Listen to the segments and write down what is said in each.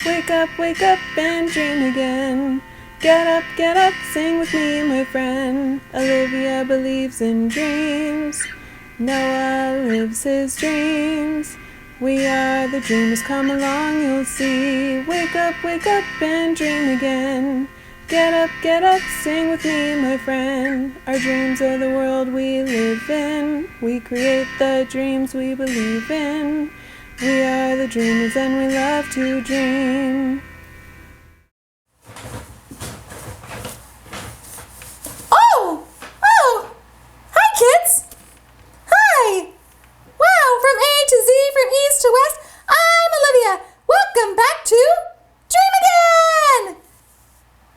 wake up and dream again. Get up, sing with me, my friend. Olivia believes in dreams. Noah lives his dreams. We are the dreamers, come along, you'll see. Wake up and dream again. Get up, sing with me, my friend. Our dreams are the world we live in. We create the dreams we believe in. We are the dreamers and we love to dream. Oh! Hi, kids! Hi! Wow, from A to Z, from east to west, I'm Olivia. Welcome back to Dream Again!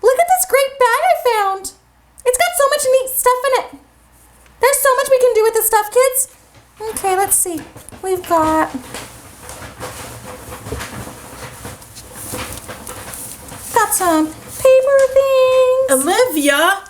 Look at this great bag I found. It's got so much neat stuff in it. There's so much we can do with this stuff, kids. Okay, let's see. We've got... some paper things. Olivia?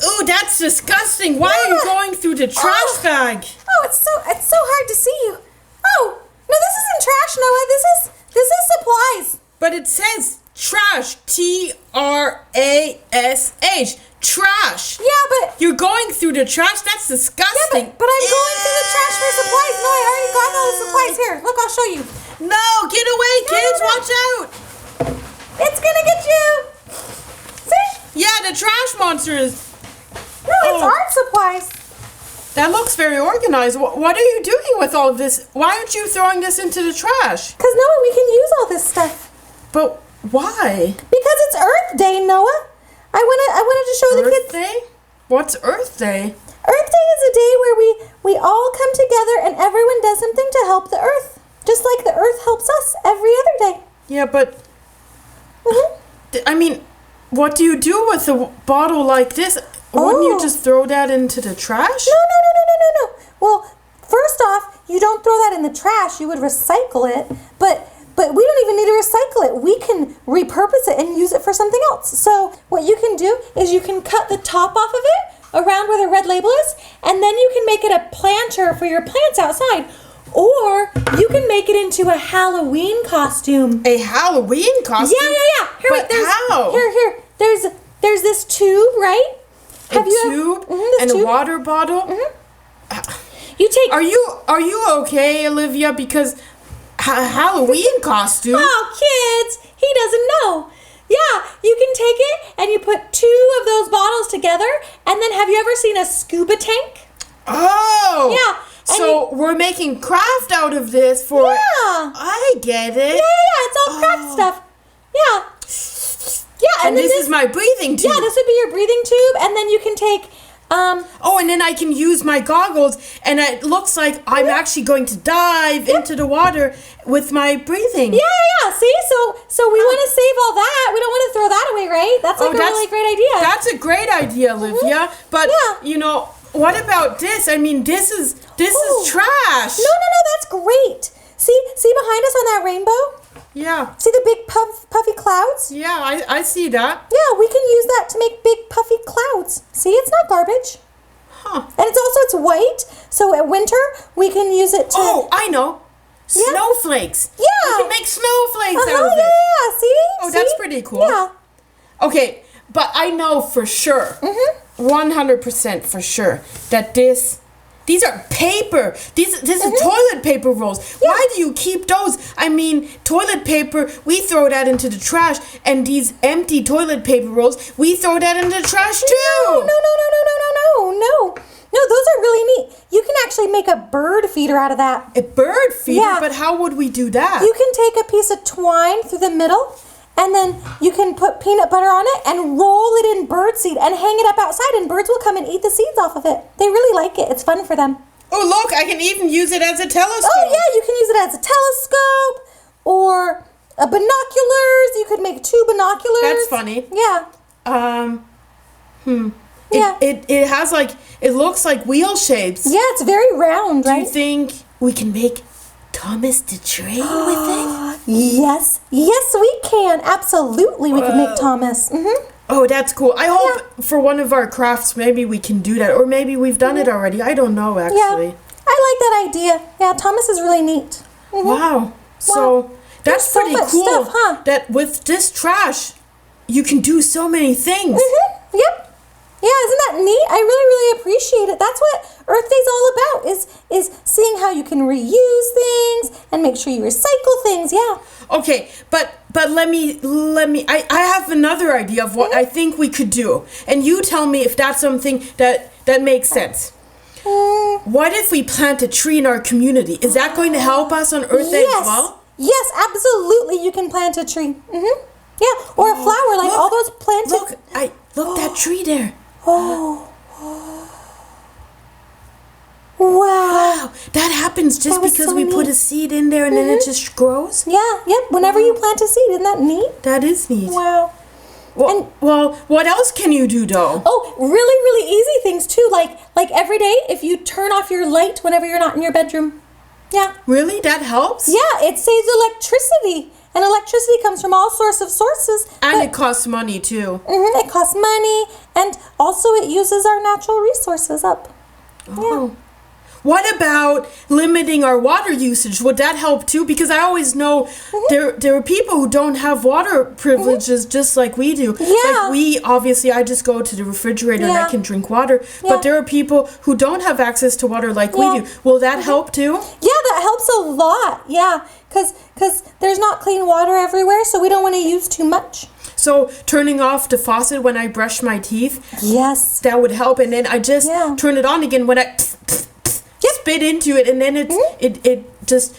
Ooh, that's disgusting. Why are you going through the trash bag? Oh, it's so hard to see you. Oh, no, this isn't trash, Noah. This is supplies. But it says trash. Trash. Trash. Yeah, but you're going through the trash. That's disgusting. Yeah, but I'm going through the trash for supplies. No, I already got all the supplies here. Look, I'll show you. No, get away, kids. No. Watch out. It's gonna get you. See? Yeah, the trash monster is... No, it's art supplies. That looks very organized. What are you doing with all of this? Why aren't you throwing this into the trash? Because, Noah, we can use all this stuff. But why? Because it's Earth Day, Noah. I wanted to show the kids. Earth Day? What's Earth Day? Earth Day is a day where we all come together and everyone does something to help the Earth. Just like the Earth helps us every other day. Yeah, but... I mean, what do you do with a bottle like this? Wouldn't you just throw that into the trash? No. Well, first off, you don't throw that in the trash. You would recycle it. But we don't even need to recycle it. We can repurpose it and use it for something else. So what you can do is you can cut the top off of it around where the red label is, and then you can make it a planter for your plants outside. Or you can make it into a Halloween costume. A Halloween costume? Yeah. Here, but how? Here. There's this tube, right? A tube and a water bottle? You take. Are you okay, Olivia? Because Halloween costume. Oh, kids, he doesn't know. Yeah, you can take it and you put 2 of those bottles together, and then have you ever seen a scuba tank? Oh. Yeah. So we're making craft out of this for... Yeah. I get it. Yeah, it's all craft stuff. Yeah. Yeah, and this is my breathing tube. Yeah, this would be your breathing tube, and then you can take... and then I can use my goggles, and it looks like I'm actually going to dive into the water with my breathing. Yeah. See? So we want to save all that. We don't want to throw that away, right? That's a really great idea. That's a great idea, Olivia. But, what about this? I mean, this is trash. No, that's great. See behind us on that rainbow? Yeah. See the big puffy clouds? Yeah, I see that. Yeah, we can use that to make big puffy clouds. See, it's not garbage. Huh. And it's white, so at winter we can use it to... Oh, I know. Snowflakes. Yeah. We can make snowflakes out of it. Yeah, see? Oh, that's pretty cool. Yeah. Okay, but I know for sure, 100% for sure, that these are paper. This is toilet paper rolls. Yeah. Why do you keep those? I mean, toilet paper, we throw that into the trash, and these empty toilet paper rolls, we throw that into the trash too. No, those are really neat. You can actually make a bird feeder out of that. A bird feeder? Yeah. But how would we do that? You can take a piece of twine through the middle, and then you can put peanut butter on it and roll it in birdseed and hang it up outside, and birds will come and eat the seeds off of it. They really like it. It's fun for them. Oh, look, I can even use it as a telescope. Oh, yeah, you can use it as a telescope or a binoculars. You could make 2 binoculars. That's funny. Yeah. Yeah. It has it looks like wheel shapes. Yeah, it's very round, right? Do you think we can make Thomas the Train with it? Yes, we can. Absolutely, we can make Thomas. Oh, that's cool. I hope for one of our crafts, maybe we can do that. Or maybe we've done it already. I don't know, actually. Yeah, I like that idea. Yeah, Thomas is really neat. Wow. So That's so pretty much cool. stuff, huh? That with this trash, you can do so many things. Yep. Yeah, isn't that neat? I really, really appreciate it. That's what Earth Day's all about, is seeing how you can reuse things and make sure you recycle things. Yeah. Okay, but let me I have another idea of what I think we could do. And you tell me if that's something that makes sense. What if we plant a tree in our community? Is that going to help us on Earth Day as well? Yes, absolutely. You can plant a tree. Yeah, or a flower, like Look, all those planted. Look that tree there. Oh. Wow. Wow, that happens just That was because so we put neat. a seed in there and then it just grows. Yeah, yep. Whenever you plant a seed, isn't that neat? That is neat. Wow. Well, what else can you do, though? Oh, really, really easy things too. Like every day, if you turn off your light whenever you're not in your bedroom. Yeah. Really? That helps? Yeah, it saves electricity. And electricity comes from all sorts of sources. And it costs money, too. It costs money, and also it uses our natural resources up. Oh. What about limiting our water usage? Would that help too? Because I always know there are people who don't have water privileges just like we do. Yeah. Like obviously, I just go to the refrigerator and I Yeah. can drink water. Yeah. But there are people who don't have access to water like we do. Will that help too? Yeah, that helps a lot. Yeah, because there's not clean water everywhere, so we don't want to use too much. So turning off the faucet when I brush my teeth, Yes. that would help. And then I just Yeah. turn it on again when I spit into it, and then it just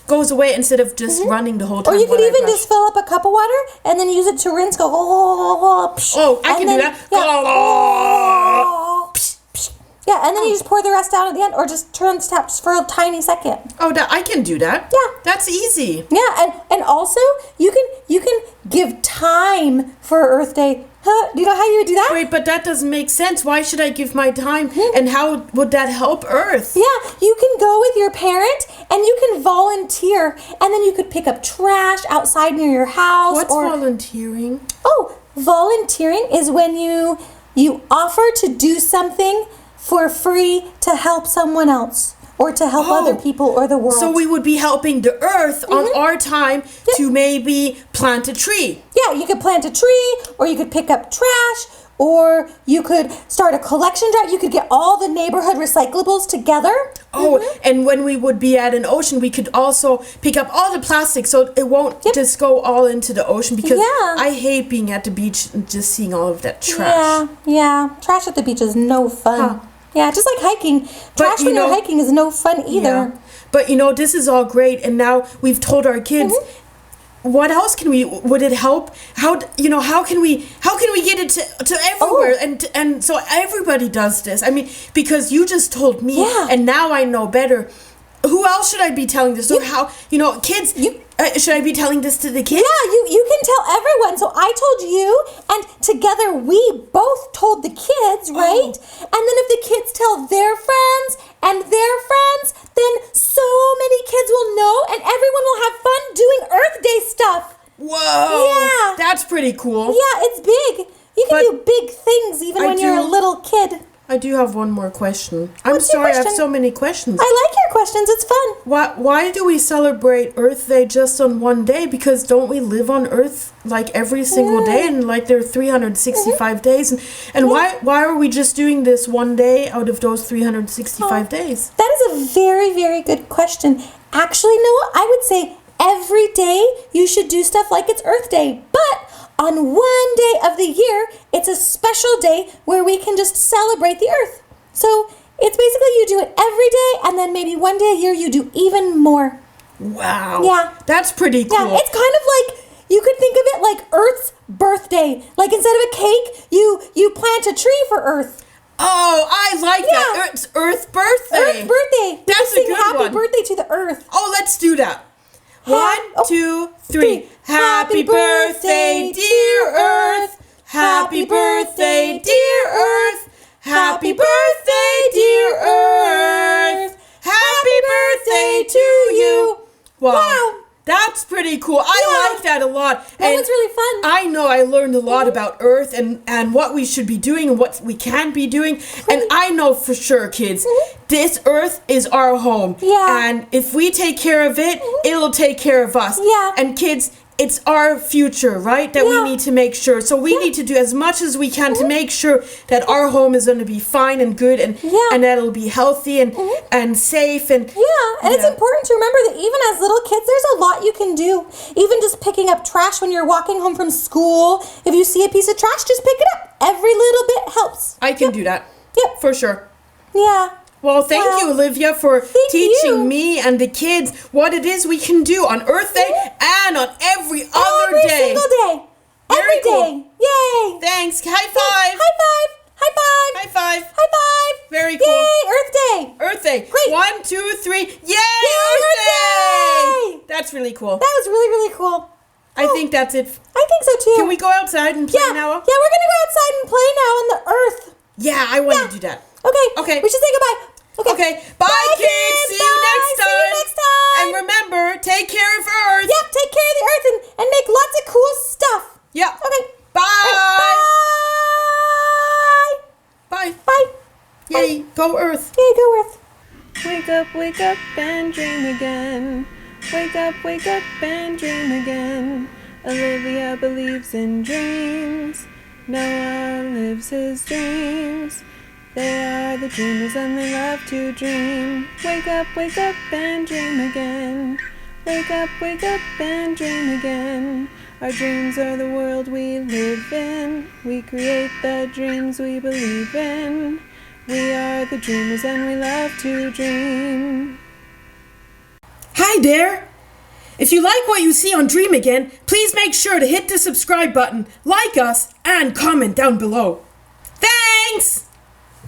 goes away instead of just running the whole time. Or you could while I even brush. just fill up a cup of water and then use it to rinse. Go. Oh, I can do that. Yeah, and then you just pour the rest out at the end, or just turn the taps for a tiny second. Oh, I can do that. Yeah. That's easy. Yeah, and also you can give time for Earth Day. Huh? Do you know how you would do that? Wait, but that doesn't make sense. Why should I give my time? And how would that help Earth? Yeah, you can go with your parent and you can volunteer, and then you could pick up trash outside near your house. What's volunteering? Oh, volunteering is when you offer to do something for free to help someone else or to help other people or the world. So we would be helping the Earth on our time to maybe plant a tree. Yeah, you could plant a tree, or you could pick up trash, or you could start a collection drive. You could get all the neighborhood recyclables together. Oh, and when we would be at an ocean, we could also pick up all the plastic so it won't just go all into the ocean, because I hate being at the beach and just seeing all of that trash. Yeah. Trash at the beach is no fun. Huh. Yeah, just like hiking. Trash when you're hiking is no fun either. Yeah. But this is all great, and now we've told our kids. What else would it help? How can we get it to everywhere and so everybody does this? I mean, because you just told me, and now I know better. Who else should I be telling this? Or kids? Should I be telling this to the kids? Yeah, you can tell everyone. So I told you, and together we both told the kids, right? And then if the kids tell their friends and their friends, then so many kids will know, and everyone will have fun doing Earth Day stuff. Whoa! Yeah. That's pretty cool. Yeah, it's big. You can do big things even when you're a little kid. I do have one more question. I'm sorry, I have so many questions. I like your questions. It's fun. Why do we celebrate Earth Day just on one day? Because don't we live on Earth like every single day, and like there are 365 days? And why are we just doing this one day out of those 365 days? That is a very, very good question. Actually, Noah, I would say every day you should do stuff like it's Earth Day, but on one day of the year, it's a special day where we can just celebrate the Earth. So it's basically you do it every day, and then maybe one day a year you do even more. Wow. Yeah. That's pretty cool. Yeah, it's kind of like, you could think of it like Earth's birthday. Like instead of a cake, you plant a tree for Earth. Oh, I like that. It's Earth birthday. Earth birthday. That's a sing good happy one. birthday to the Earth. Oh, let's do that. 1, 2, 3. Happy birthday, dear Earth. Happy birthday, dear Earth. Happy birthday, dear Earth. Happy birthday to you. Wow. That's pretty cool. I like that a lot. That was really fun. I know I learned a lot about Earth and what we should be doing and what we can't be doing. And I know for sure, kids, this Earth is our home. Yeah. And if we take care of it, it'll take care of us. Yeah. And kids, it's our future, right? That we need to make sure. So we need to do as much as we can to make sure that our home is going to be fine and good and that it'll be healthy and safe and it's important to remember that even as little kids, there's a lot you can do. Even just picking up trash when you're walking home from school. If you see a piece of trash, just pick it up. Every little bit helps. I can do that. Yep. For sure. Yeah. Well, thank you, Olivia, for teaching me and the kids what it is we can do on Earth Day and on every other day. Every single day. Very cool. Day. Yay. Thanks. High five. High five. High five. High five. High five. Very cool. Yay, Earth Day. Earth Day. Great. 1, 2, 3. Yay, Earth Day. That's really cool. That was really, really cool. I think that's it. I think so too. Can we go outside and play now? Yeah, we're going to go outside and play now on the Earth. Yeah, I want to do that. Okay. We should say goodbye. Okay. Bye, kids. See you next time. See you next time. And remember, take care of Earth. Yep, take care of the Earth and make lots of cool stuff. Yeah. Okay. Bye. Bye. Bye. Bye. Yay. Go Earth. Yay, go Earth. Wake up and dream again. Wake up and dream again. Olivia believes in dreams. Noah lives his dreams. They are the dreamers and they love to dream. Wake up and dream again. Wake up and dream again. Our dreams are the world we live in. We create the dreams we believe in. We are the dreamers and we love to dream. Hi there. If you like what you see on Dream Again, please make sure to hit the subscribe button, like us, and comment down below. Thanks!